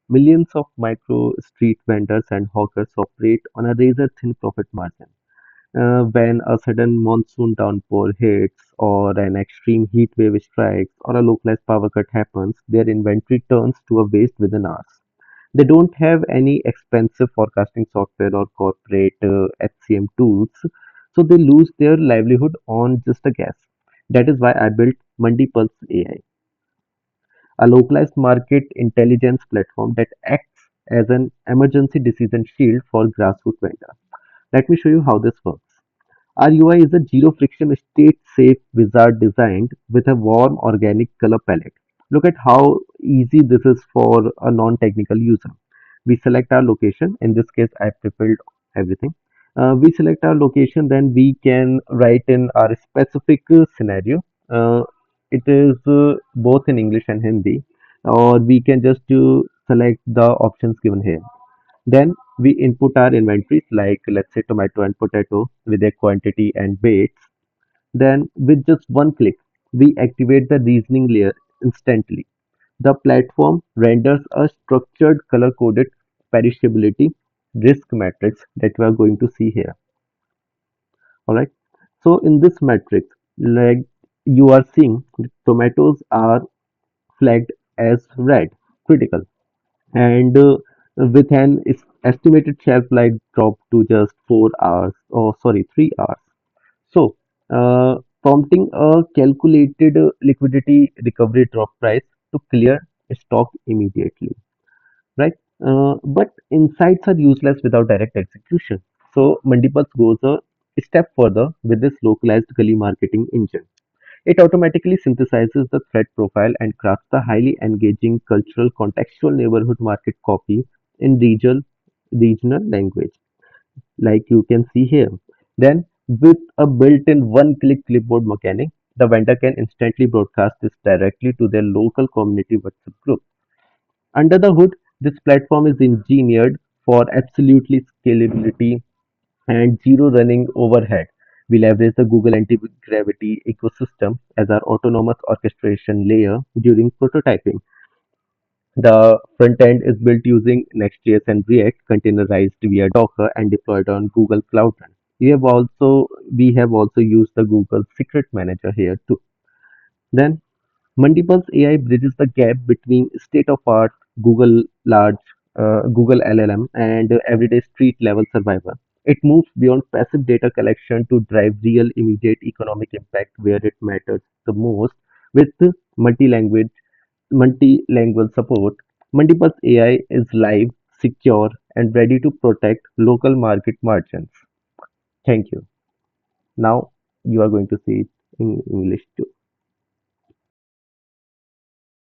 millions of micro street vendors and hawkers operate on a razor-thin profit margin. When a sudden monsoon downpour hits, or an extreme heat wave strikes, or a localized power cut happens, their inventory turns to a waste within hours. They don't have any expensive forecasting software or corporate HCM tools, so they lose their livelihood on just a guess. That is why I built MandiPulse AI, a localized market intelligence platform that acts as an emergency decision shield for grassroots vendors. Let me show you how this works. Our UI is a zero friction state safe wizard designed with a warm organic color palette. Look at how easy this is for a non technical user. We select our location. In this case, I prepared everything. We select our location, then we can write in our specific scenario. It is both in English and Hindi, or we can just select the options given here. Then we input our inventories like let's say tomato and potato with their quantity and weights. Then with just one click, we activate the reasoning layer instantly. The platform renders a structured color coded perishability risk matrix that we are going to see here. Alright. So in this matrix, like you are seeing, tomatoes are flagged as red, critical, and with an estimated shelf life drop to just 4 hours, or sorry, 3 hours. So, prompting a calculated liquidity recovery drop price to clear stock immediately, right? But insights are useless without direct execution. So, Mandipulse goes a step further with this localized gully marketing engine. It automatically synthesizes the threat profile and crafts the highly engaging cultural contextual neighborhood market copy in regional language, like you can see here. Then, with a built-in one-click clipboard mechanic, the vendor can instantly broadcast this directly to their local community WhatsApp group. Under the hood, this platform is engineered for absolutely scalability and zero running overhead. We leverage the Google Antigravity ecosystem as our autonomous orchestration layer during prototyping. The front end is built using Next.js and React, containerized via Docker and deployed on Google Cloud Run. We have also used the Google Secret Manager here too. Then Multipulse AI bridges the gap between state-of-art Google large Google LLM and everyday street-level survival. It moves beyond passive data collection to drive real, immediate economic impact where it matters the most. With multi-language, multilingual support, Multipulse AI is live, secure, and ready to protect local market margins. Thank you. Now you are going to see it in English too.